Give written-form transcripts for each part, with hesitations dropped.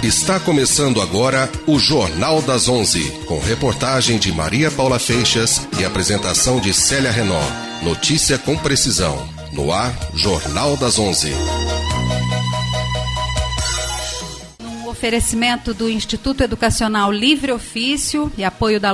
Está começando agora o Jornal das 11, com reportagem de Maria Paula Feixas e apresentação de Célia Renault. Notícia com precisão. No ar, Jornal das 11. Um oferecimento do Instituto Educacional Livre Ofício e apoio da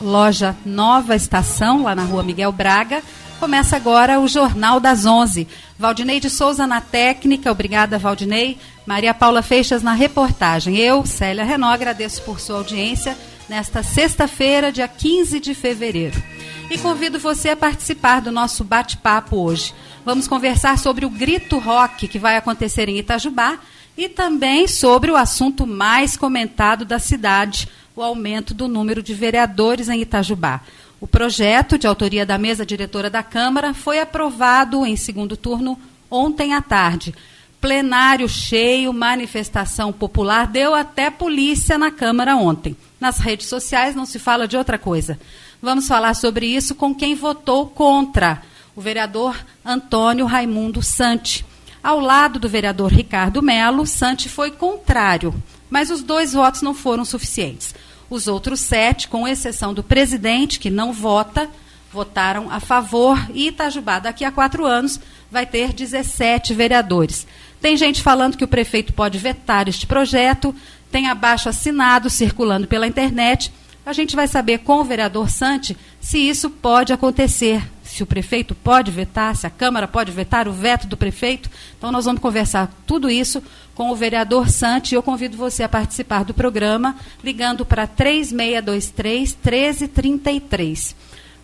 loja Nova Estação, lá na Rua Miguel Braga, começa agora o Jornal das 11. Valdinei de Souza na técnica, obrigada Valdinei. Maria Paula Feixas na reportagem. Eu, Célia Renault, agradeço por sua audiência nesta sexta-feira, dia 15 de fevereiro. E convido você a participar do nosso bate-papo hoje. Vamos conversar sobre o Grito Rock, que vai acontecer em Itajubá, e também sobre o assunto mais comentado da cidade, o aumento do número de vereadores em Itajubá. O projeto, de autoria da mesa diretora da Câmara, foi aprovado em segundo turno ontem à tarde. Plenário cheio, manifestação popular, deu até polícia na Câmara ontem. Nas redes sociais não se fala de outra coisa. Vamos falar sobre isso com quem votou contra, o vereador Antônio Raimundo Santi. Ao lado do vereador Ricardo Melo, Santi foi contrário, mas os 2 votos não foram suficientes. Os outros 7, com exceção do presidente, que não vota, votaram a favor, e Itajubá, daqui a 4 anos, vai ter 17 vereadores. Tem gente falando que o prefeito pode vetar este projeto, tem abaixo-assinado circulando pela internet. A gente vai saber com o vereador Santi se isso pode acontecer, se o prefeito pode vetar, se a Câmara pode vetar o veto do prefeito. Então nós vamos conversar tudo isso com o vereador Santi. Eu convido você a participar do programa ligando para 3623-1333.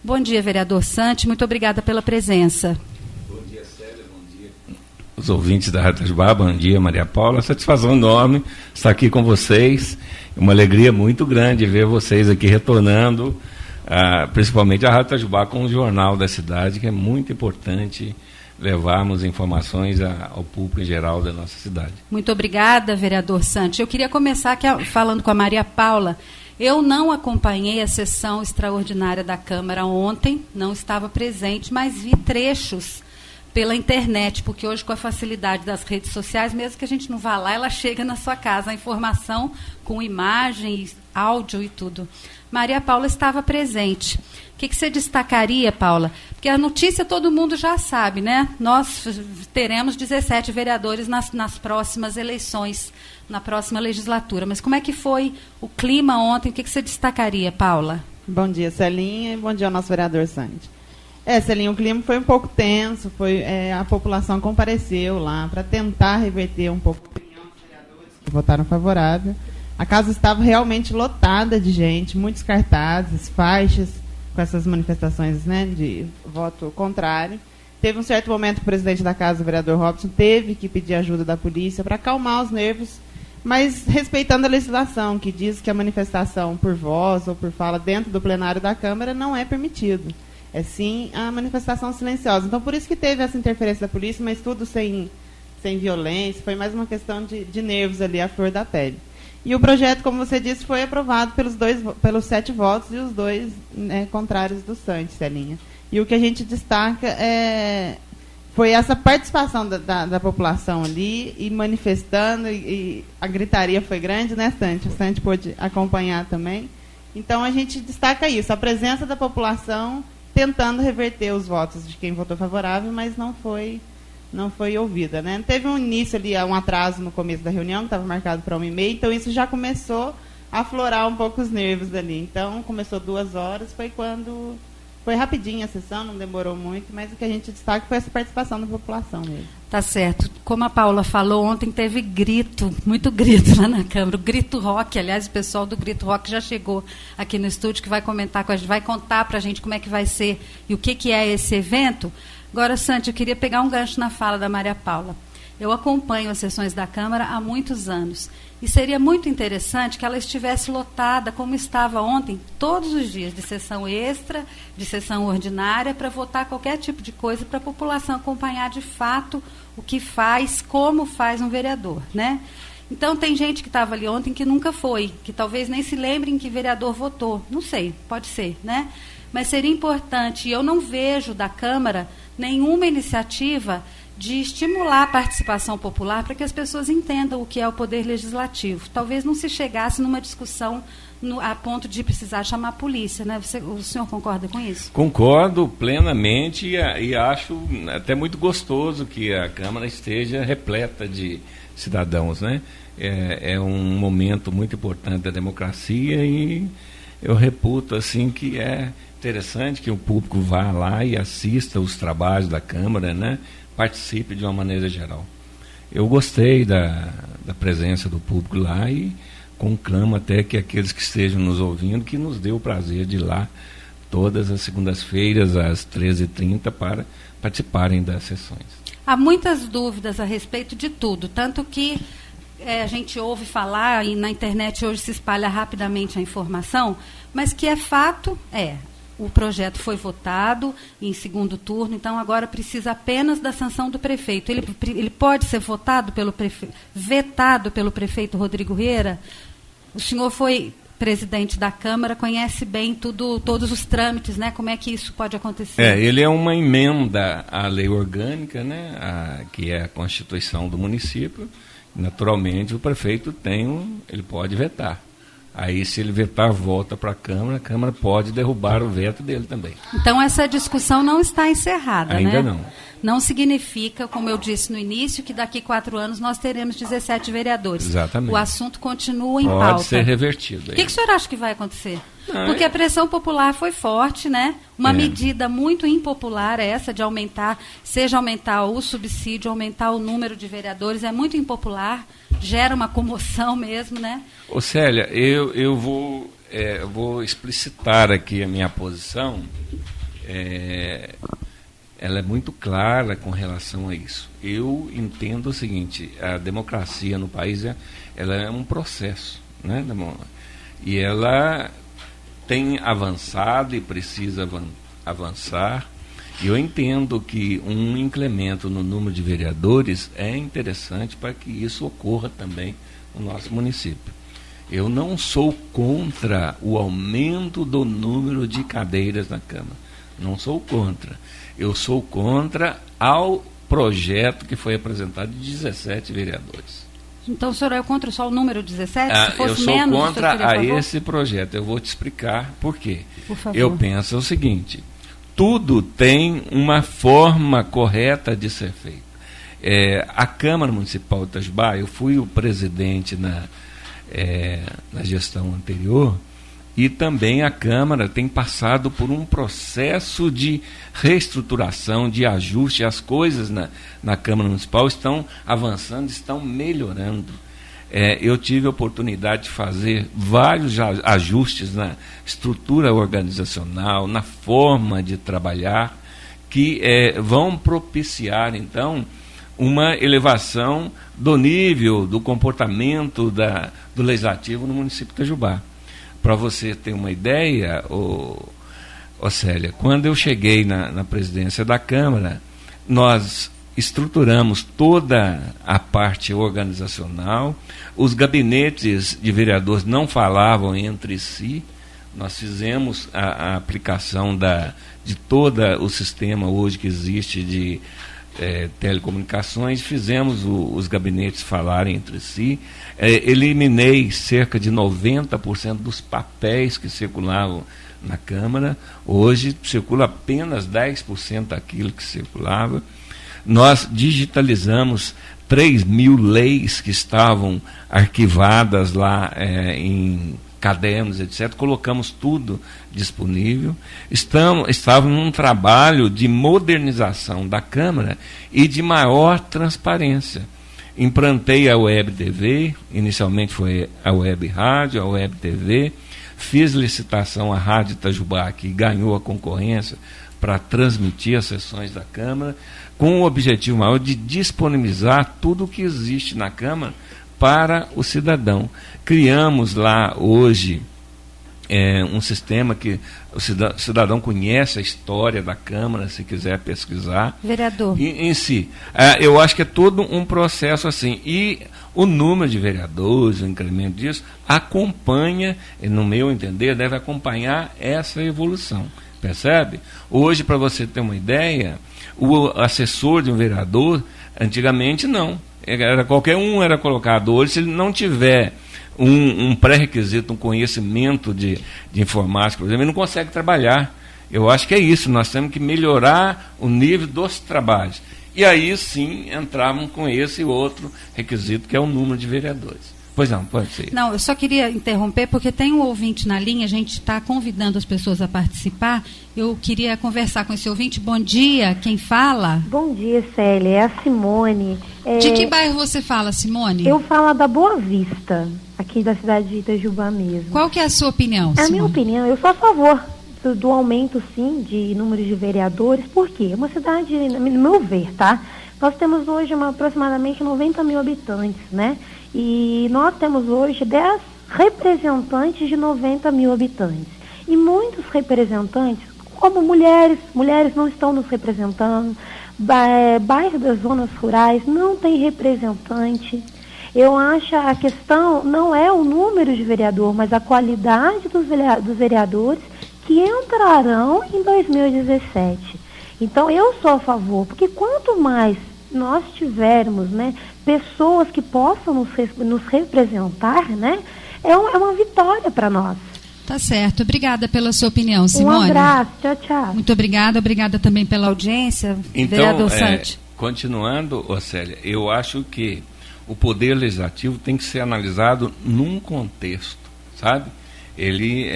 Bom dia, vereador Santi, muito obrigada pela presença. Bom dia, Célia, bom dia os ouvintes da Rádio Itajubá, bom dia, Maria Paula, satisfação enorme estar aqui com vocês, uma alegria muito grande ver vocês aqui retornando, principalmente a Rádio Itajubá com o Jornal da Cidade, que é muito importante levarmos informações ao público em geral da nossa cidade. Muito obrigada, vereador Santi. Eu queria começar aqui falando com a Maria Paula. Eu não acompanhei a sessão extraordinária da Câmara ontem, não estava presente, mas vi trechos pela internet, porque hoje, com a facilidade das redes sociais, mesmo que a gente não vá lá, ela chega na sua casa, a informação com imagem, áudio e tudo. Maria Paula estava presente. O que você destacaria, Paula? Porque a notícia todo mundo já sabe, né? Nós teremos 17 vereadores nas próximas eleições, na próxima legislatura. Mas como é que foi o clima ontem? O que você destacaria, Paula? Bom dia, Celinha, e bom dia ao nosso vereador Santi. Celinha, o clima foi um pouco tenso, a população compareceu lá para tentar reverter um pouco a opinião dos vereadores que votaram favorável. A casa estava realmente lotada de gente, muitos cartazes, faixas com essas manifestações, né, de voto contrário. Teve um certo momento que o presidente da casa, o vereador Robson, teve que pedir ajuda da polícia para acalmar os nervos, mas respeitando a legislação, que diz que a manifestação por voz ou por fala dentro do plenário da Câmara não é permitido. É sim a manifestação silenciosa. Então, por isso que teve essa interferência da polícia, mas tudo sem violência, foi mais uma questão de nervos ali, à flor da pele. E o projeto, como você disse, foi aprovado pelos 7 votos e os 2 contrários do Santi, Celinha. E o que a gente destaca foi essa participação da população ali, e manifestando, e a gritaria foi grande, né, Santi? O Santi pôde acompanhar também. Então, a gente destaca isso, a presença da população tentando reverter os votos de quem votou favorável, mas não foi ouvida, né? Teve um início ali, um atraso no começo da reunião, que estava marcado para 1h30, então isso já começou a aflorar um pouco os nervos dali. Então, começou 2 horas, foi rapidinho a sessão, não demorou muito, mas o que a gente destaca foi essa participação da população mesmo. Tá certo. Como a Paula falou, ontem teve muito grito lá na Câmara. O Grito Rock, aliás, o pessoal do Grito Rock já chegou aqui no estúdio, que vai comentar com a gente, vai contar para a gente como é que vai ser e o que é esse evento. Agora, Santi, eu queria pegar um gancho na fala da Maria Paula. Eu acompanho as sessões da Câmara há muitos anos. E seria muito interessante que ela estivesse lotada, como estava ontem, todos os dias, de sessão extra, de sessão ordinária, para votar qualquer tipo de coisa, para a população acompanhar de fato o que faz, como faz um vereador, né? Então, tem gente que estava ali ontem que nunca foi, que talvez nem se lembre em que vereador votou. Não sei, pode ser, né? Mas seria importante, e eu não vejo da Câmara nenhuma iniciativa de estimular a participação popular para que as pessoas entendam o que é o poder legislativo. Talvez não se chegasse numa discussão a ponto de precisar chamar a polícia, né? O senhor concorda com isso? Concordo plenamente e acho até muito gostoso que a Câmara esteja repleta de cidadãos, né? É um momento muito importante da democracia e eu reputo assim que é interessante que o público vá lá e assista os trabalhos da Câmara, né? Participe de uma maneira geral. Eu gostei da presença do público lá e conclamo até que aqueles que estejam nos ouvindo, que nos dê o prazer de ir lá todas as segundas-feiras às 13h30 para participarem das sessões. Há muitas dúvidas a respeito de tudo, tanto que a gente ouve falar e na internet hoje se espalha rapidamente a informação, mas que é fato, o projeto foi votado em segundo turno, então agora precisa apenas da sanção do prefeito. Ele pode ser vetado pelo prefeito Rodrigo Vieira? O senhor foi presidente da Câmara, conhece bem todos os trâmites, né? Como é que isso pode acontecer? Ele é uma emenda à lei orgânica, né? Que é a Constituição do município. Naturalmente, o prefeito ele pode vetar. Aí, se ele vetar, volta para a Câmara pode derrubar o veto dele também. Então, essa discussão não está encerrada, ainda, né? Não. Não significa, como eu disse no início, que daqui a 4 anos nós teremos 17 vereadores. Exatamente. O assunto continua em pauta. Pode ser revertido. O que o senhor acha que vai acontecer? Não, Porque a pressão popular foi forte, né? Uma É. medida muito impopular essa de aumentar o subsídio, aumentar o número de vereadores, é muito impopular, gera uma comoção mesmo, né? Ô Célia, eu vou explicitar aqui a minha posição. Ela é muito clara com relação a isso. Eu entendo o seguinte: a democracia no país ela é um processo, né? E ela tem avançado e precisa avançar. E eu entendo que um incremento no número de vereadores é interessante para que isso ocorra também no nosso município. Eu não sou contra o aumento do número de cadeiras na Câmara. Não sou contra. Eu sou contra ao projeto que foi apresentado de 17 vereadores. Então o senhor é contra só o número 17? Se fosse Eu sou menos, contra o senhor seria a favor? esse projeto. Eu vou te explicar por quê. Por favor. Eu penso o seguinte: tudo tem uma forma correta de ser feito. A Câmara Municipal de Itajubá, eu fui o presidente na gestão anterior, e também a Câmara tem passado por um processo de reestruturação, de ajuste. As coisas na Câmara Municipal estão avançando, estão melhorando. Eu tive a oportunidade de fazer vários ajustes na estrutura organizacional, na forma de trabalhar, que vão propiciar, então, uma elevação do nível, do comportamento do Legislativo no município de Itajubá. Para você ter uma ideia, Célia, quando eu cheguei na presidência da Câmara, nós estruturamos toda a parte organizacional, os gabinetes de vereadores não falavam entre si, nós fizemos a aplicação de todo o sistema hoje que existe de telecomunicações, fizemos os gabinetes falarem entre si, eliminei cerca de 90% dos papéis que circulavam na Câmara, hoje circula apenas 10% daquilo que circulava. Nós digitalizamos 3.000 leis que estavam arquivadas lá em cadernos, etc. Colocamos tudo disponível. Estávamos num trabalho de modernização da Câmara e de maior transparência. Implantei a Web TV, inicialmente foi a Web Rádio, a Web TV, fiz licitação à Rádio Itajubá, que ganhou a concorrência para transmitir as sessões da Câmara, com o objetivo maior de disponibilizar tudo o que existe na Câmara para o cidadão. Criamos lá hoje um sistema que o cidadão conhece a história da Câmara, se quiser pesquisar. Vereador. Em si. Eu acho que é todo um processo assim. E o número de vereadores, o incremento disso, acompanha, no meu entender, deve acompanhar essa evolução. percebe? Hoje, para você ter uma ideia, o assessor de um vereador, antigamente não. Qualquer um era colocado. Hoje, se ele não tiver um pré-requisito, um conhecimento de informática, por exemplo, ele não consegue trabalhar. Eu acho que é isso, nós temos que melhorar o nível dos trabalhos. E aí sim entramos com esse outro requisito, que é o número de vereadores. Pois não, pode ser. Não, eu só queria interromper, porque tem um ouvinte na linha, a gente está convidando as pessoas a participar. Eu queria conversar com esse ouvinte. Bom dia, quem fala? Bom dia, Célia, é a Simone. De que bairro você fala, Simone? Eu falo da Boa Vista, aqui da cidade de Itajubá mesmo. Qual que é a sua opinião, Simone? A minha opinião, eu sou a favor do aumento, sim, de número de vereadores. Por quê? Uma cidade, no meu ver, tá? Nós temos hoje aproximadamente 90 mil habitantes, né? E nós temos hoje 10 representantes de 90 mil habitantes. E muitos representantes, como mulheres não estão nos representando, bairros das zonas rurais não tem representante. Eu acho que a questão não é o número de vereador, mas a qualidade dos vereadores que entrarão em 2017. Então, eu sou a favor, porque quanto mais nós tivermos, né, pessoas que possam nos representar, né, é uma vitória para nós. Tá certo. Obrigada pela sua opinião, Simone. Um abraço. Tchau, tchau. Muito obrigada. Obrigada também pela audiência, então, vereador Sante. Continuando, Célia, eu acho que o Poder Legislativo tem que ser analisado num contexto, sabe? Ele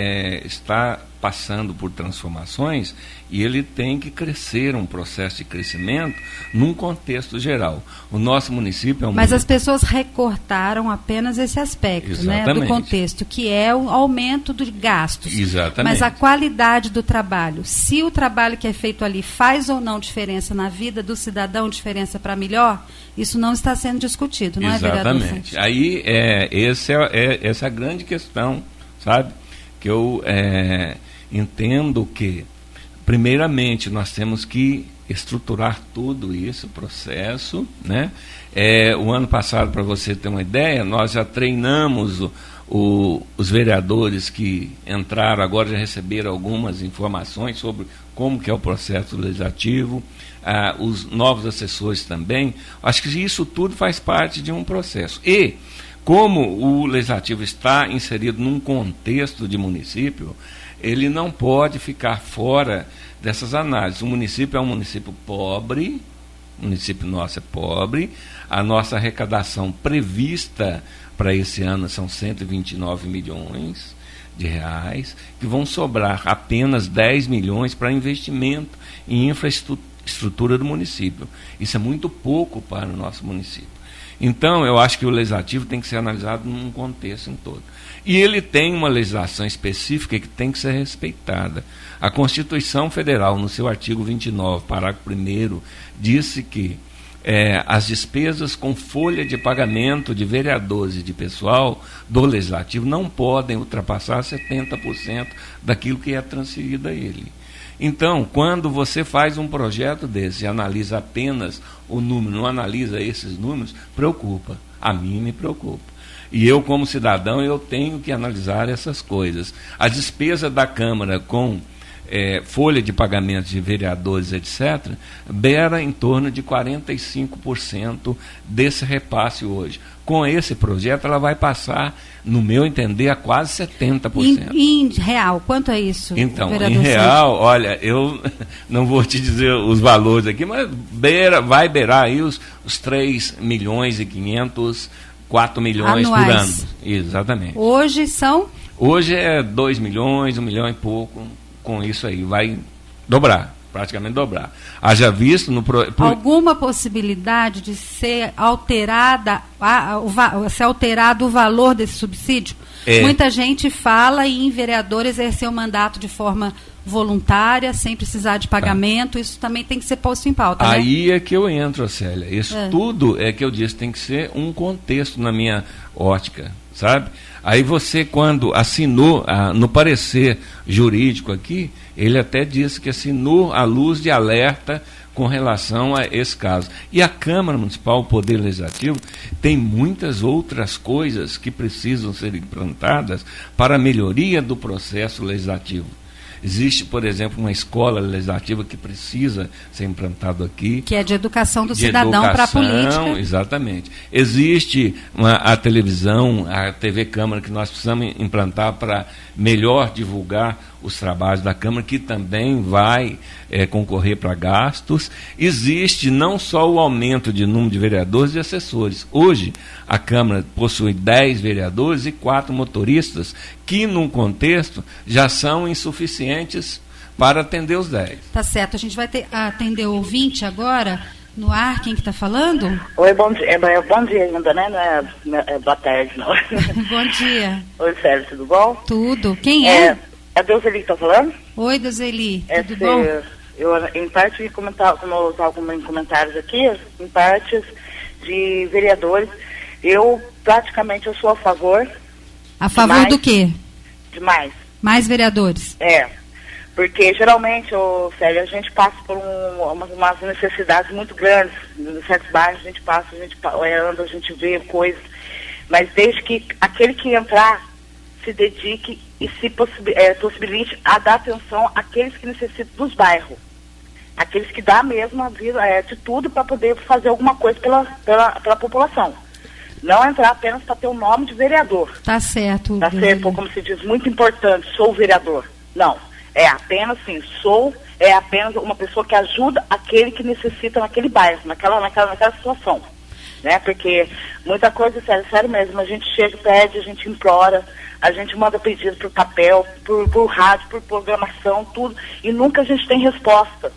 está passando por transformações e ele tem que crescer, um processo de crescimento num contexto geral. O nosso município é um Mas as pessoas recortaram apenas esse aspecto, né, do contexto, que é o aumento de gastos. Exatamente. Mas a qualidade do trabalho, se o trabalho que é feito ali faz ou não diferença na vida do cidadão, diferença para melhor, isso não está sendo discutido, não é, vereador? Exatamente. Aí essa é a grande questão, sabe? Que eu entendo que, primeiramente, nós temos que estruturar tudo isso, processo, né? O ano passado, para você ter uma ideia, nós já treinamos os vereadores que entraram, agora já receberam algumas informações sobre como que é o processo legislativo, os novos assessores também. Acho que isso tudo faz parte de um processo. E como o legislativo está inserido num contexto de município, ele não pode ficar fora dessas análises. O município é um município pobre, o município nosso é pobre, a nossa arrecadação prevista para esse ano são 129 milhões de reais, que vão sobrar apenas 10 milhões para investimento em infraestrutura do município. Isso é muito pouco para o nosso município. Então, eu acho que o legislativo tem que ser analisado num contexto em todo. E ele tem uma legislação específica que tem que ser respeitada. A Constituição Federal, no seu artigo 29, parágrafo 1º, disse que as despesas com folha de pagamento de vereadores e de pessoal do legislativo não podem ultrapassar 70% daquilo que é transferido a ele. Então, quando você faz um projeto desse e analisa apenas o número, não analisa esses números, preocupa. A mim me preocupa. E eu, como cidadão, eu tenho que analisar essas coisas. A despesa da Câmara com folha de pagamento de vereadores, etc., beira em torno de 45% desse repasse hoje. Com esse projeto, ela vai passar, no meu entender, a quase 70%. Em real, quanto é isso? Então, em real, olha, eu não vou te dizer os valores aqui, mas vai beirar aí os 3 milhões e 500, 4 milhões anuais. Por ano. Exatamente. Hoje são? Hoje é 2 milhões, 1 milhão e pouco. Com isso aí, vai dobrar, praticamente dobrar. Haja visto alguma possibilidade de ser alterado o valor desse subsídio? Muita gente fala em vereador exercer o mandato de forma voluntária, sem precisar de pagamento. Isso também tem que ser posto em pauta, aí, né? É que eu entro, Célia. Isso tudo é que eu disse, tem que ser um contexto na minha ótica, sabe? Aí você, quando assinou, no parecer jurídico aqui, ele até disse que assinou a luz de alerta com relação a esse caso. E a Câmara Municipal, o Poder Legislativo, tem muitas outras coisas que precisam ser implantadas para a melhoria do processo legislativo. Existe, por exemplo, uma escola legislativa que precisa ser implantado aqui. Que é de educação do cidadão para a política. Exatamente. Existe a televisão, a TV Câmara, que nós precisamos implantar para melhor divulgar os trabalhos da Câmara, que também vai concorrer para gastos. Existe não só o aumento de número de vereadores e assessores. Hoje, a Câmara possui 10 vereadores e 4 motoristas, que, num contexto, já são insuficientes para atender os 10. Tá certo. A gente vai atender o ouvinte agora, no ar. Quem que está falando? Oi, bom dia. Bom dia ainda, né? Não é boa tarde, não. Bom dia. Oi, Célio, tudo bom? Tudo. Quem é? É a Deuseli que está falando? Oi, Deuseli. Tudo bom? Eu, em parte, como eu estava com comentários aqui, em partes de vereadores, eu praticamente sou a favor. A favor do quê? Demais. Mais vereadores? Porque geralmente, Célio, a gente passa por umas necessidades muito grandes. Em certos bairros a gente passa, anda, a gente vê coisas. Mas desde que aquele que entrar se dedique e se possibilite a dar atenção àqueles que necessitam dos bairros. Aqueles que dão mesmo a vida, de tudo para poder fazer alguma coisa pela população. Não entrar apenas para ter o nome de vereador. Tá certo. Para ser, como se diz, muito importante, sou vereador. Não. É apenas assim, é apenas uma pessoa que ajuda aquele que necessita naquele bairro, naquela situação. Né? Porque muita coisa, sério mesmo, a gente chega, pede, a gente implora, a gente manda pedido por papel, por rádio, por programação, tudo, e nunca a gente tem resposta.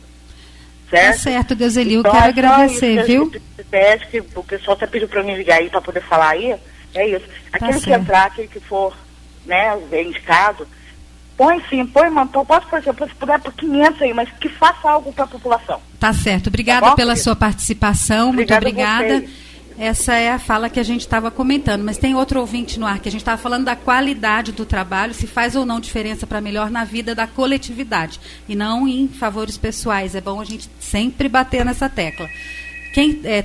Certo? Tá certo, Deuseli, eu quero agradecer, viu? Pede, que o pessoal até pediu para mim ligar aí para poder falar aí, é isso. Aquele que entrar, aquele que for, né, indicado, põe, mano, pode, por exemplo, se puder por 500 aí, mas que faça algo para a população. Tá certo, obrigada pela sua participação, muito obrigada. Essa é a fala que a gente estava comentando, mas tem outro ouvinte no ar, que a gente estava falando da qualidade do trabalho, se faz ou não diferença para melhor na vida da coletividade, e não em favores pessoais. É bom a gente sempre bater nessa tecla.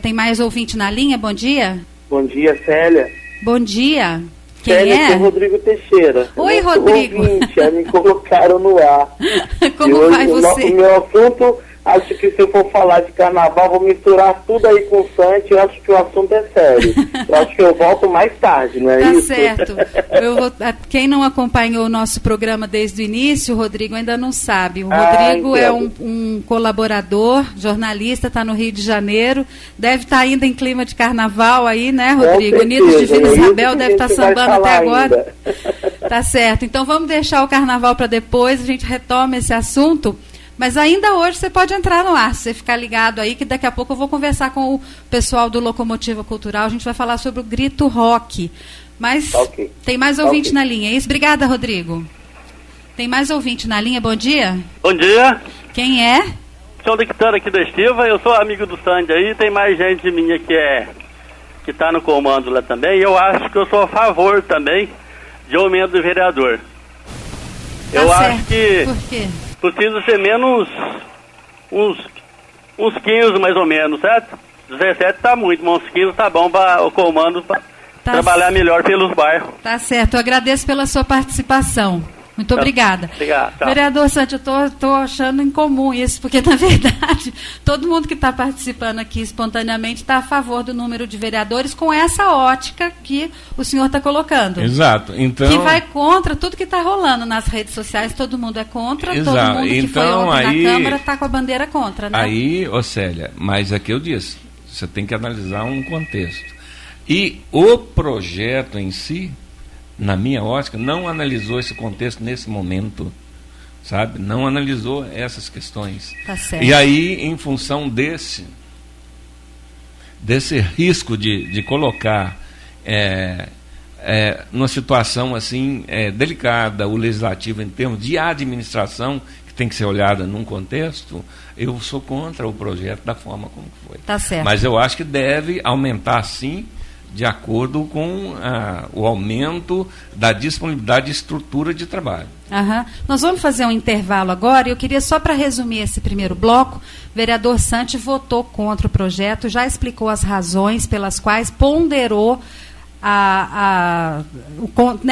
Tem mais ouvinte na linha? Bom dia. Bom dia, Célia. Bom dia. Quem Célia, é? Sou Rodrigo Teixeira. Oi, Rodrigo. Ouvinte, me colocaram no ar. Como hoje, vai você? O meu assunto, acho que se eu for falar de carnaval, vou misturar tudo aí com o Santi, eu acho que o assunto é sério. Eu acho que eu volto mais tarde, não é isso? Tá certo. Quem não acompanhou o nosso programa desde o início, o Rodrigo ainda não sabe. O Rodrigo é um colaborador, jornalista, está no Rio de Janeiro, deve estar ainda em clima de carnaval aí, né, Rodrigo? Unidos de Vila Isabel deve estar sambando até agora. Tá certo. Então vamos deixar o carnaval para depois, a gente retoma esse assunto. Mas ainda hoje você pode entrar no ar, se você ficar ligado aí, que daqui a pouco eu vou conversar com o pessoal do Locomotiva Cultural, a gente vai falar sobre o grito rock. Mas tem mais ouvinte na linha, é isso? Obrigada, Rodrigo. Tem mais ouvinte na linha, bom dia. Bom dia. Quem é? Sou Dictano aqui da Estiva, eu sou amigo do Sandy aí, tem mais gente minha que está no comando lá também, e eu acho que eu sou a favor também de aumento do vereador. Tá eu certo. Acho que... Por quê? Precisa ser menos uns 15 mais ou menos, certo? 17 tá muito, mas uns 15 tá bom para o comando trabalhar melhor pelos bairros. Tá certo, eu agradeço pela sua participação. Muito obrigada. Obrigado. Vereador Santos, eu estou achando incomum isso, porque, na verdade, todo mundo que está participando aqui espontaneamente está a favor do número de vereadores com essa ótica que o senhor está colocando. Exato. Então, que vai contra tudo que está rolando nas redes sociais, todo mundo é contra, exato. Todo mundo que então, foi ontem aí, na Câmara está com a bandeira contra, né? Aí, Célia, mas aqui eu disse, você tem que analisar um contexto. E o projeto em si, na minha ótica, não analisou esse contexto nesse momento, sabe? Não analisou essas questões. Tá certo. E aí, em função desse risco de colocar numa situação assim delicada o legislativo em termos de administração, que tem que ser olhada num contexto, eu sou contra o projeto da forma como foi. Tá certo. Mas eu acho que deve aumentar, sim, de acordo com o aumento da disponibilidade de estrutura de trabalho. Uhum. Nós vamos fazer um intervalo agora, e eu queria só para resumir esse primeiro bloco, o vereador Santi votou contra o projeto, já explicou as razões pelas quais ponderou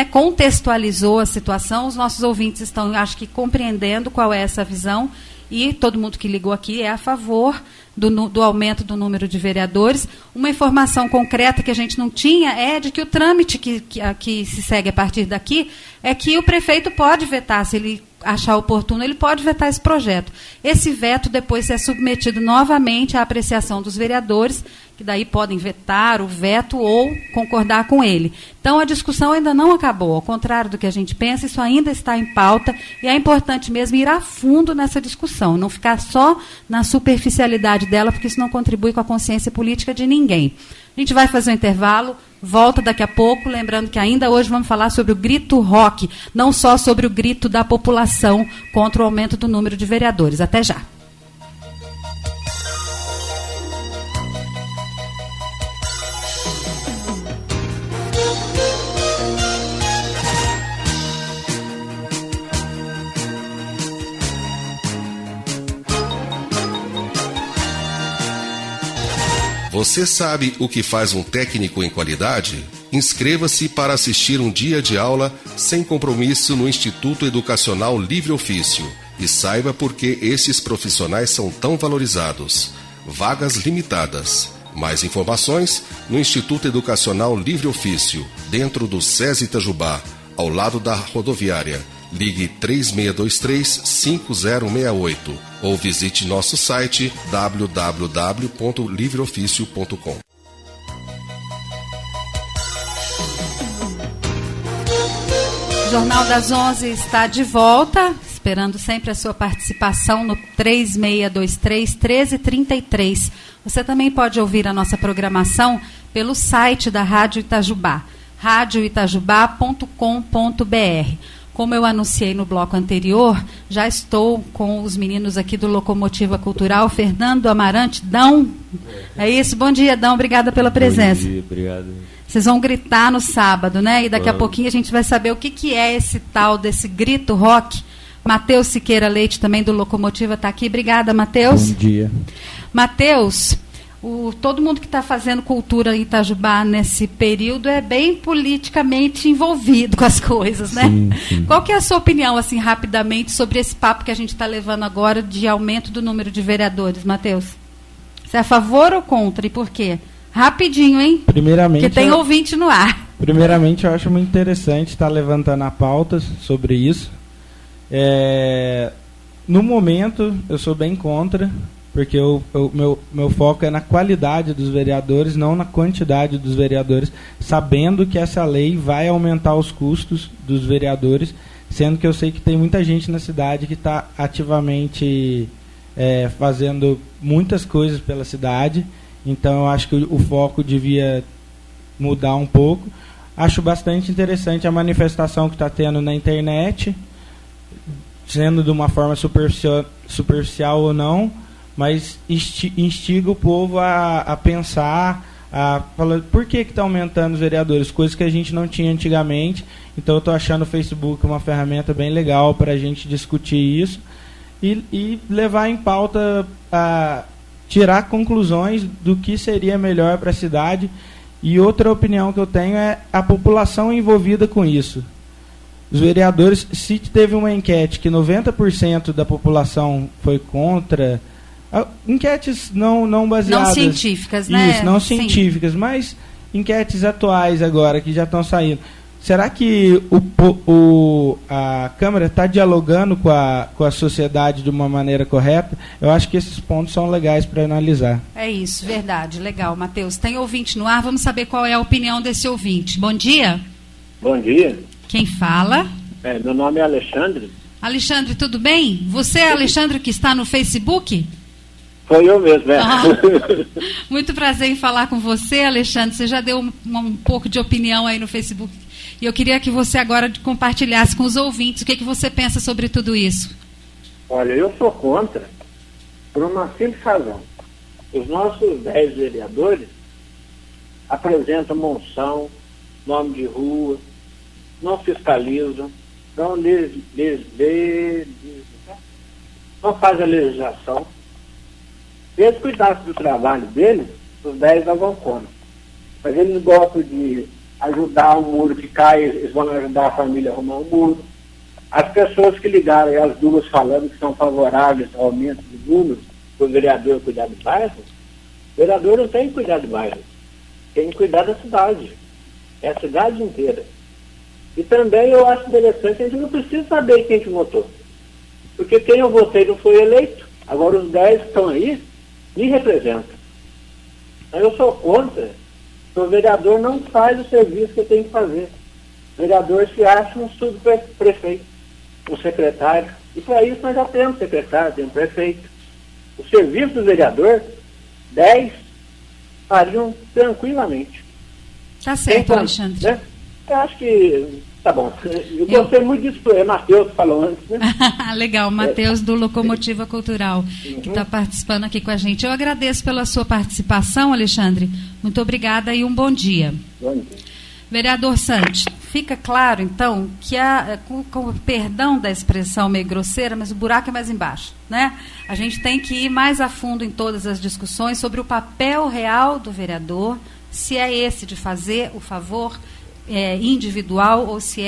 contextualizou a situação. Os nossos ouvintes estão, acho que, compreendendo qual é essa visão, e todo mundo que ligou aqui é a favor do aumento do número de vereadores. Uma informação concreta que a gente não tinha é de que o trâmite que se segue a partir daqui é que o prefeito pode vetar, se ele achar oportuno, ele pode vetar esse projeto. Esse veto depois é submetido novamente à apreciação dos vereadores, que daí podem vetar o veto ou concordar com ele. Então, a discussão ainda não acabou. Ao contrário do que a gente pensa, isso ainda está em pauta e é importante mesmo ir a fundo nessa discussão, não ficar só na superficialidade dela, porque isso não contribui com a consciência política de ninguém. A gente vai fazer um intervalo, volta daqui a pouco, lembrando que ainda hoje vamos falar sobre o grito rock, não só sobre o grito da população contra o aumento do número de vereadores. Até já. Você sabe o que faz um técnico em qualidade? Inscreva-se para assistir um dia de aula sem compromisso no Instituto Educacional Livre Ofício e saiba por que esses profissionais são tão valorizados. Vagas limitadas. Mais informações no Instituto Educacional Livre Ofício, dentro do SESI Itajubá, ao lado da rodoviária. Ligue 3623-5068 ou visite nosso site www.livreoficio.com. Jornal das 11 está de volta, esperando sempre a sua participação no 3623-1333. Você também pode ouvir a nossa programação pelo site da Rádio Itajubá, radioitajubá.com.br. Como eu anunciei no bloco anterior, já estou com os meninos aqui do Locomotiva Cultural, Fernando Amarante, Dão. É isso? Bom dia, Dão. Obrigada pela presença. Bom dia, obrigado. Vocês vão gritar no sábado, né? E daqui a pouquinho a gente vai saber o que é esse tal desse grito rock. Matheus Siqueira Leite, também do Locomotiva, está aqui. Obrigada, Matheus. Bom dia. Matheus, todo mundo que está fazendo cultura em Itajubá nesse período é bem politicamente envolvido com as coisas, né? Sim, sim. Qual que é a sua opinião, assim, rapidamente, sobre esse papo que a gente está levando agora de aumento do número de vereadores, Matheus? Você é a favor ou contra e por quê? Rapidinho, hein? Primeiramente, porque tem ouvinte no ar. Primeiramente, eu acho muito interessante estar levantando a pauta sobre isso. No momento, eu sou bem contra, porque meu foco é na qualidade dos vereadores, não na quantidade dos vereadores, sabendo que essa lei vai aumentar os custos dos vereadores, sendo que eu sei que tem muita gente na cidade que está ativamente fazendo muitas coisas pela cidade, então eu acho que o foco devia mudar um pouco. Acho bastante interessante a manifestação que está tendo na internet, sendo de uma forma superficial ou não, mas instiga o povo a pensar, a falar por que está aumentando os vereadores, coisas que a gente não tinha antigamente. Então eu estou achando o Facebook uma ferramenta bem legal para a gente discutir isso e levar em pauta, a tirar conclusões do que seria melhor para a cidade. E outra opinião que eu tenho é a população envolvida com isso. Os vereadores, se teve uma enquete que 90% da população foi contra, enquetes não baseadas... Não científicas, né? Isso, não científicas, mas enquetes atuais agora, que já estão saindo. Será que a Câmara está dialogando com a sociedade de uma maneira correta? Eu acho que esses pontos são legais para analisar. É isso, verdade. Legal, Matheus. Tem ouvinte no ar, vamos saber qual é a opinião desse ouvinte. Bom dia. Bom dia. Quem fala? Meu nome é Alexandre. Alexandre, tudo bem? Você é Alexandre que está no Facebook? Foi eu mesmo, Muito prazer em falar com você, Alexandre. Você já deu um pouco de opinião aí no Facebook. E eu queria que você agora compartilhasse com os ouvintes o que você pensa sobre tudo isso. Olha, eu sou contra por uma simples razão. Os nossos 10 vereadores apresentam monção, nome de rua, não fiscalizam, não fazem a legislação. Se eles cuidassem do trabalho deles, os 10 davam conta. Mas eles gostam de ajudar um muro que cai, eles vão ajudar a família a arrumar um muro. As pessoas que ligaram, as duas falando que são favoráveis ao aumento de números, para o vereador cuidar do bairro, o vereador não tem que cuidar do bairro, tem que cuidar da cidade. É a cidade inteira. E também eu acho interessante, a gente não precisa saber quem que votou. Porque quem eu votei não foi eleito. Agora os 10 que estão aí me representam. Eu sou contra. O vereador não faz o serviço que tem que fazer. O vereador se acha um subprefeito, um secretário. E para isso nós já temos secretário, temos prefeito. O serviço do vereador, 10 fariam tranquilamente. Tá certo, Alexandre. Né? Eu acho que tá bom. Eu gostei muito disso, é Matheus que falou antes, né? Legal, Matheus do Locomotiva Cultural, que está participando aqui com a gente. Eu agradeço pela sua participação, Alexandre. Muito obrigada e um bom dia. Bom dia. Vereador Santos, fica claro, então, que com perdão da expressão meio grosseira, mas o buraco é mais embaixo, né? A gente tem que ir mais a fundo em todas as discussões sobre o papel real do vereador, se é esse de fazer o favor individual ou se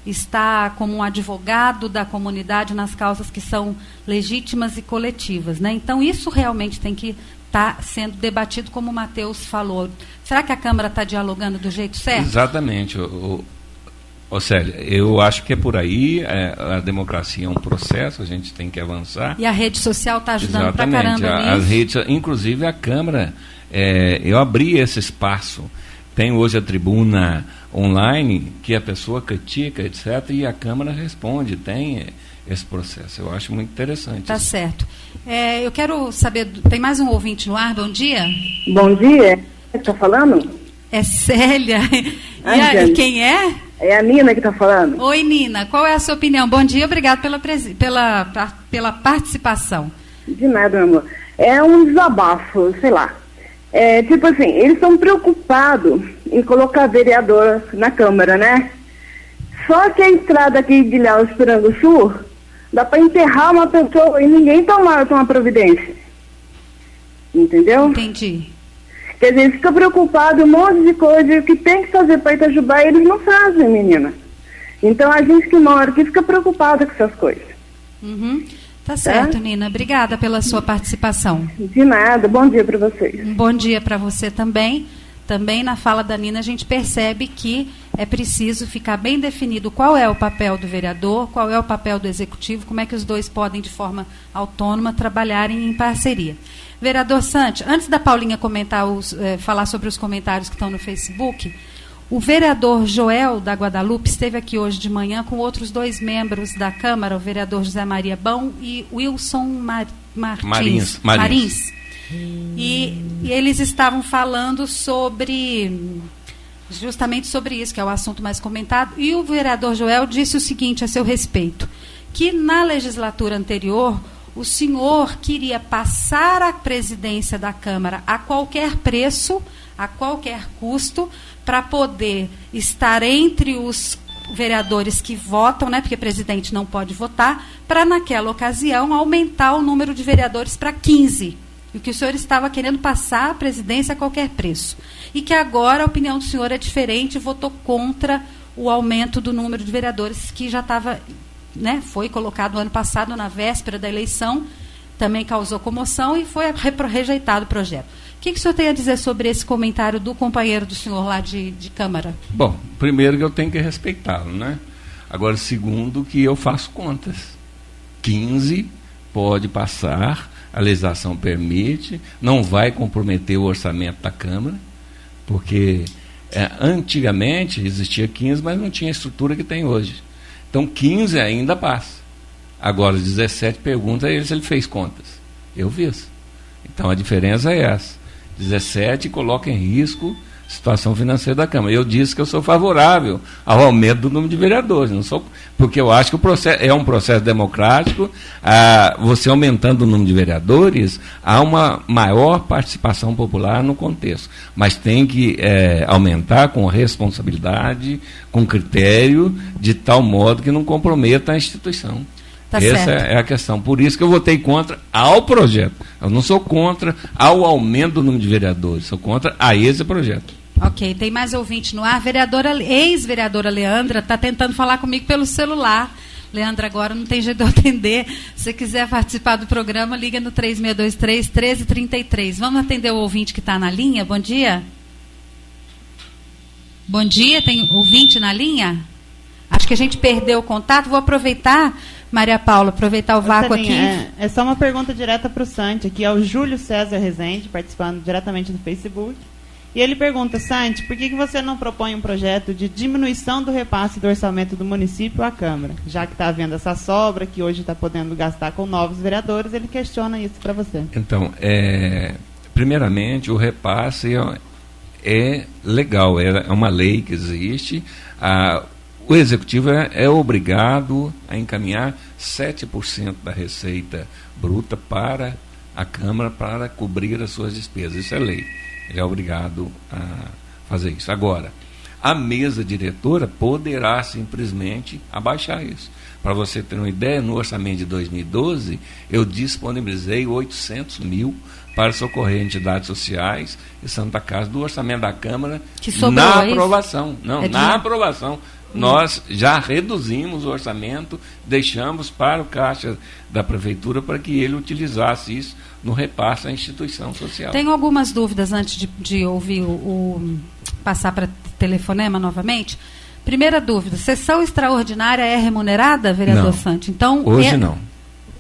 está como um advogado da comunidade nas causas que são legítimas e coletivas, né? Então, isso realmente tem que estar sendo debatido, como o Matheus falou. Será que a Câmara está dialogando do jeito certo? Exatamente. Célia, eu acho que é por aí, a democracia é um processo, a gente tem que avançar. E a rede social está ajudando pra caramba as redes, inclusive a Câmara, eu abri esse espaço. Tem hoje a tribuna online, que a pessoa critica, etc., e a Câmara responde, tem esse processo. Eu acho muito interessante. Tá certo. Eu quero saber, tem mais um ouvinte no ar, bom dia? Bom dia, está falando? É Célia. E quem é? É a Nina que está falando. Oi, Nina, qual é a sua opinião? Bom dia, obrigado pela participação. De nada, meu amor. É um desabafo, sei lá. Tipo assim, eles estão preocupados em colocar vereador na Câmara, né? Só que a estrada aqui de Ilhéus Piranguçu dá para enterrar uma pessoa e ninguém toma providência. Entendeu? Entendi. Quer dizer, eles ficam preocupados, um monte de coisa que tem que fazer para Itajubá e eles não fazem, menina. Então a gente que mora aqui fica preocupada com essas coisas. Uhum. Tá certo, Nina. Obrigada pela sua participação. De nada. Bom dia para vocês. Um bom dia para você também. Também na fala da Nina a gente percebe que é preciso ficar bem definido qual é o papel do vereador, qual é o papel do executivo, como é que os dois podem, de forma autônoma, trabalharem em parceria. Vereador Santos, antes da Paulinha falar sobre os comentários que estão no Facebook, o vereador Joel da Guadalupe esteve aqui hoje de manhã com outros 2 membros da Câmara, o vereador José Maria Bão e Wilson Marins. E eles estavam falando justamente sobre isso, que é o assunto mais comentado. E o vereador Joel disse o seguinte a seu respeito, que na legislatura anterior o senhor queria passar a presidência da Câmara a qualquer preço, a qualquer custo, para poder estar entre os vereadores que votam, né, porque presidente não pode votar, para naquela ocasião aumentar o número de vereadores para 15. E que o senhor estava querendo passar a presidência a qualquer preço. E que agora a opinião do senhor é diferente, votou contra o aumento do número de vereadores que já estava, né, foi colocado no ano passado, na véspera da eleição, também causou comoção e foi rejeitado o projeto. O que o senhor tem a dizer sobre esse comentário do companheiro do senhor lá de Câmara? Bom, primeiro que eu tenho que respeitá-lo, né? Agora, segundo, que eu faço contas. 15 pode passar, a legislação permite, não vai comprometer o orçamento da Câmara, porque antigamente existia 15, mas não tinha a estrutura que tem hoje. Então 15 ainda passa. Agora 17 pergunta a ele se ele fez contas. Eu fiz. Então a diferença é essa. 17 coloca em risco a situação financeira da Câmara. Eu disse que eu sou favorável ao aumento do número de vereadores, não sou, porque eu acho que o processo é um processo democrático. Você aumentando o número de vereadores, há uma maior participação popular no contexto, mas tem que aumentar com responsabilidade, com critério, de tal modo que não comprometa a instituição. Tá Essa certo. é a questão. Por isso que eu votei contra ao projeto. Eu não sou contra ao aumento do número de vereadores, sou contra a esse projeto. Ok, tem mais ouvinte no ar. Ex-vereadora Leandra está tentando falar comigo pelo celular. Leandra, agora não tem jeito de eu atender. Se você quiser participar do programa, liga no 3623-1333. Vamos atender o ouvinte que está na linha? Bom dia. Bom dia, tem ouvinte na linha? Acho que a gente perdeu o contato. Vou aproveitar, Maria Paula, aproveitar o vácuo aqui. É só uma pergunta direta para o Santi, aqui é o Júlio César Rezende, participando diretamente do Facebook. E ele pergunta, Santi, por que você não propõe um projeto de diminuição do repasse do orçamento do município à Câmara? Já que está havendo essa sobra, que hoje está podendo gastar com novos vereadores, ele questiona isso para você. Então, primeiramente, o repasse é legal, é uma lei que existe. O Executivo é obrigado a encaminhar 7% da receita bruta para a Câmara para cobrir as suas despesas. Isso é lei. Ele é obrigado a fazer isso. Agora, a mesa diretora poderá simplesmente abaixar isso. Para você ter uma ideia, no orçamento de 2012, eu disponibilizei 800 mil para socorrer entidades sociais e Santa Casa do orçamento da Câmara na aprovação. Na aprovação. Nós já reduzimos o orçamento, deixamos para o caixa da Prefeitura para que ele utilizasse isso no repasse à instituição social. Tenho algumas dúvidas antes de ouvir passar para telefonema novamente. Primeira dúvida, sessão extraordinária é remunerada, vereador Santi? Então, hoje não.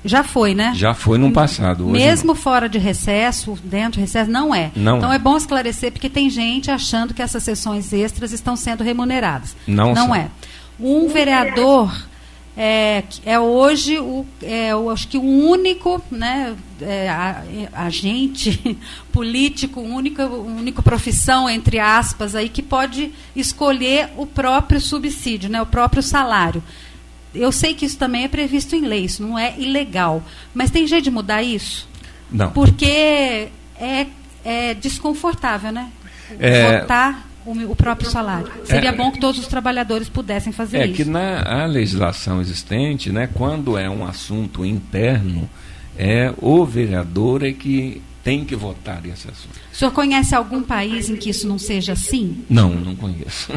Já foi, né? Já foi no passado. Hoje mesmo não. Fora de recesso, dentro de recesso, não é. Então é bom esclarecer, porque tem gente achando que essas sessões extras estão sendo remuneradas. Não é. Um vereador hoje, acho que o único, né, agente político, única profissão, entre aspas, aí, que pode escolher o próprio subsídio, né, o próprio salário. Eu sei que isso também é previsto em lei, isso não é ilegal. Mas tem jeito de mudar isso? Não. Porque é desconfortável, né? Votar o próprio salário. Seria bom que todos os trabalhadores pudessem fazer isso. É que na legislação existente, né, quando é um assunto interno, o vereador é que tem que votar esse assunto. O senhor conhece algum país em que isso não seja assim? Não conheço.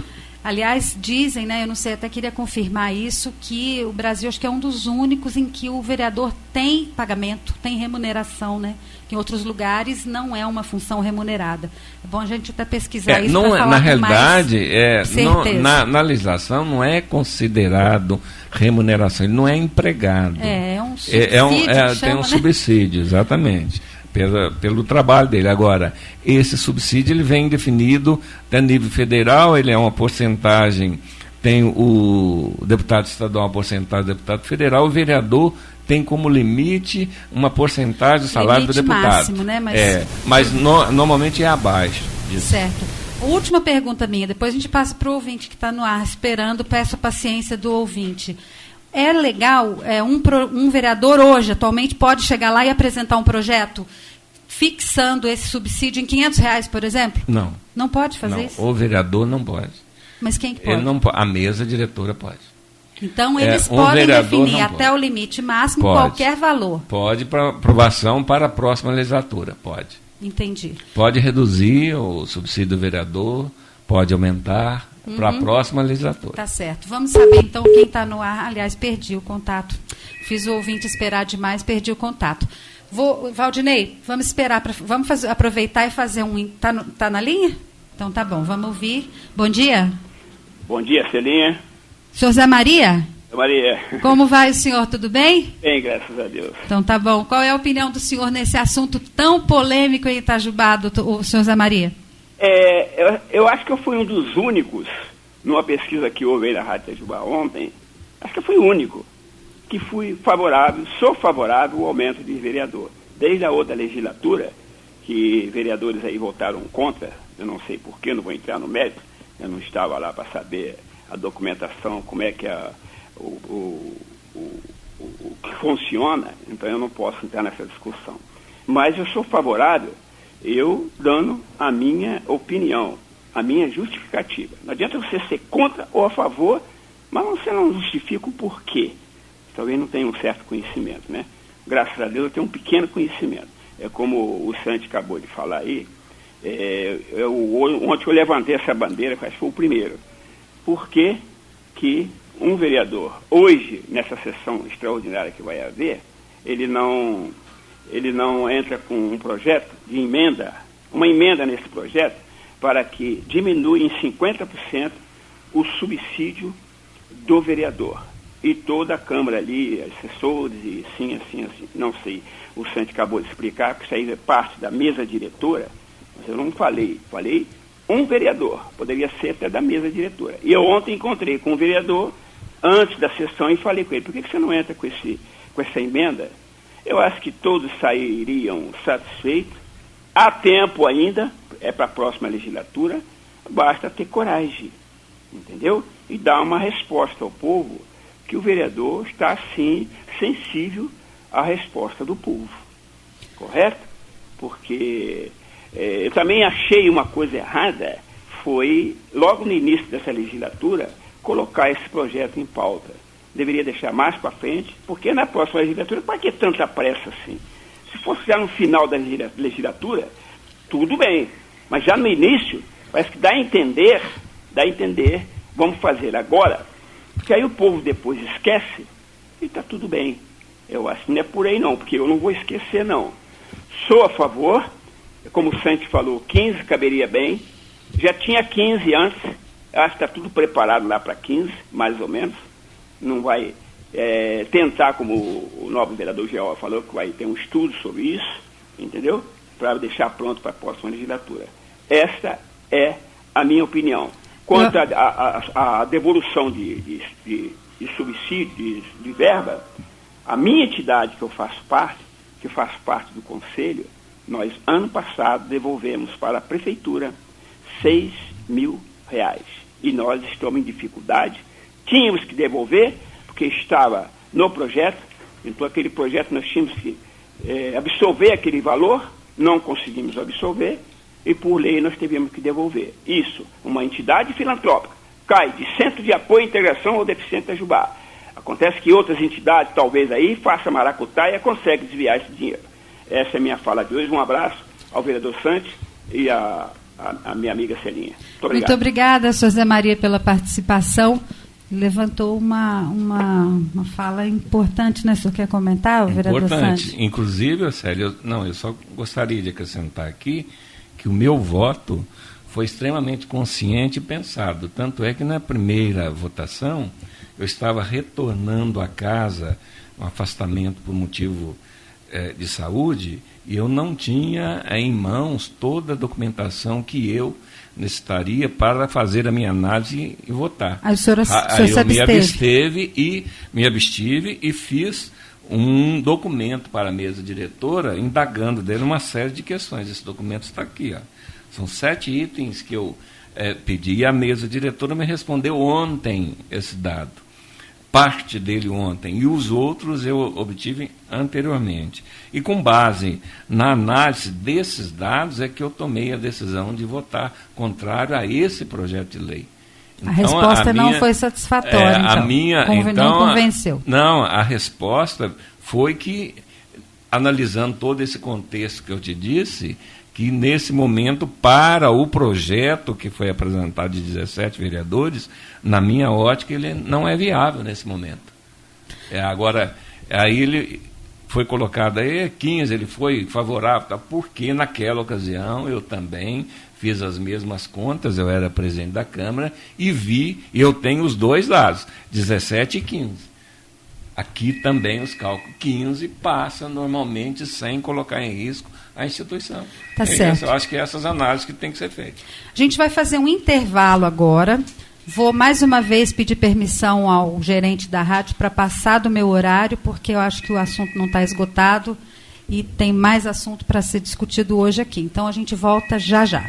Aliás, dizem, né, eu não sei, até queria confirmar isso, que o Brasil acho que é um dos únicos em que o vereador tem pagamento, tem remuneração, né? Que em outros lugares não é uma função remunerada. É bom a gente até pesquisar isso para falar na realidade, na legislação não é considerado remuneração, ele não é empregado. É um subsídio. Tem um subsídio, exatamente. Pelo trabalho dele. Agora, esse subsídio ele vem definido a nível federal, ele é uma porcentagem, tem o deputado estadual, uma porcentagem do deputado federal, o vereador tem como limite uma porcentagem do salário do deputado. Máximo, né? Mas normalmente é abaixo disso. Certo. Última pergunta minha, depois a gente passa para o ouvinte que está no ar esperando, peço a paciência do ouvinte. É legal, um vereador hoje, atualmente, pode chegar lá e apresentar um projeto fixando esse subsídio em R$500, por exemplo? Não. Não pode fazer isso? O vereador não pode. Mas quem que pode? Ele não pode. A mesa diretora pode. Então, eles podem definir até o limite máximo qualquer valor. Pode para aprovação para a próxima legislatura, pode. Entendi. Pode reduzir o subsídio do vereador, pode aumentar para a próxima legislatura. Tá certo. Vamos saber, então, quem está no ar. Aliás, perdi o contato. Fiz o ouvinte esperar demais, perdi o contato. Valdinei, vamos esperar, vamos aproveitar e fazer um... Tá na linha? Então tá bom, vamos ouvir. Bom dia. Bom dia, Celinha. Senhor Zé Maria? Maria. Como vai o senhor? Tudo bem? Bem, graças a Deus. Então tá bom. Qual é a opinião do senhor nesse assunto tão polêmico em Itajubá, o senhor Zé Maria? Eu acho que eu fui um dos únicos, numa pesquisa que houve aí na Rádio Itajubá ontem, acho que eu fui o único que sou favorável ao aumento de vereador. Desde a outra legislatura, que vereadores aí votaram contra, eu não sei porquê, não vou entrar no mérito, eu não estava lá para saber a documentação, como é que o que funciona, então eu não posso entrar nessa discussão. Mas eu sou favorável, eu dando a minha opinião, a minha justificativa. Não adianta você ser contra ou a favor, mas você não justifica o porquê. Talvez não tenha um certo conhecimento, né? Graças a Deus eu tenho um pequeno conhecimento. É como o Santi acabou de falar aí, Ontem eu levantei essa bandeira, acho que foi o primeiro. Por que um vereador, hoje, nessa sessão extraordinária que vai haver, ele não entra com um projeto de emenda, uma emenda nesse projeto, para que diminua em 50% o subsídio do vereador. E toda a Câmara ali, assessores, e assim, não sei, o Santi acabou de explicar, que isso aí é parte da mesa diretora, mas eu não falei um vereador, poderia ser até da mesa diretora. E eu ontem encontrei com um vereador, antes da sessão, e falei com ele, por que você não entra com essa emenda? Eu acho que todos sairiam satisfeitos, há tempo ainda, é para a próxima legislatura, basta ter coragem, entendeu? E dar uma resposta ao povo, que o vereador está, sim, sensível à resposta do povo, correto? Porque eu também achei uma coisa errada, foi, logo no início dessa legislatura, colocar esse projeto em pauta. Deveria deixar mais para frente, porque na próxima legislatura, para que tanta pressa assim? Se fosse já no final da legislatura, tudo bem, mas já no início, parece que dá a entender, vamos fazer agora, porque aí o povo depois esquece e está tudo bem. Eu acho que não é por aí não, porque eu não vou esquecer não. Sou a favor, como o Santi falou, 15 caberia bem, já tinha 15 antes, acho que está tudo preparado lá para 15, mais ou menos. Não vai tentar, como o nobre vereador Geó falou, que vai ter um estudo sobre isso, entendeu? Para deixar pronto para a próxima legislatura. Esta é a minha opinião. Quanto à devolução de subsídios, de verba, a minha entidade que eu faço parte, do Conselho, nós, ano passado, devolvemos para a Prefeitura R$6.000. E nós estamos em dificuldade. Tínhamos que devolver, porque estava no projeto, então aquele projeto nós tínhamos que absorver aquele valor, não conseguimos absorver, e por lei nós tivemos que devolver. Isso, uma entidade filantrópica, cai de Centro de Apoio e Integração ao Deficiente Itajubá. Acontece que outras entidades, talvez aí, faça maracutaia e consegue desviar esse dinheiro. Essa é a minha fala de hoje. Um abraço ao vereador Santos e a minha amiga Celinha. Muito obrigado. Muito obrigada, José Maria, pela participação. Levantou uma fala importante, né? O senhor quer comentar, vereador Santos? Importante. Inclusive, Célia, eu só gostaria de acrescentar aqui que o meu voto foi extremamente consciente e pensado. Tanto é que na primeira votação eu estava retornando a casa, um afastamento por motivo de saúde, e eu não tinha em mãos toda a documentação que eu necessitaria para fazer a minha análise e votar. Aí o senhor me abstive e fiz um documento para a mesa diretora, indagando dele uma série de questões. Esse documento está aqui. São 7 itens que eu pedi, e a mesa diretora me respondeu ontem esse dado. Parte dele ontem, e os outros eu obtive anteriormente. E com base na análise desses dados é que eu tomei a decisão de votar contrário a esse projeto de lei. Então, a resposta não foi satisfatória, não convenceu. Não, a resposta foi que, analisando todo esse contexto que eu te disse, que nesse momento, para o projeto que foi apresentado de 17 vereadores, na minha ótica, ele não é viável nesse momento. Agora, aí ele foi colocado aí 15, ele foi favorável, porque naquela ocasião eu também fiz as mesmas contas, eu era presidente da Câmara, e eu tenho os dois lados, 17 e 15. Aqui também os cálculos 15 passam normalmente sem colocar em risco a instituição. Tá certo. Eu acho que essas análises que tem que ser feitas. A gente vai fazer um intervalo agora. Vou mais uma vez pedir permissão ao gerente da rádio para passar do meu horário, porque eu acho que o assunto não está esgotado e tem mais assunto para ser discutido hoje aqui. Então a gente volta já já.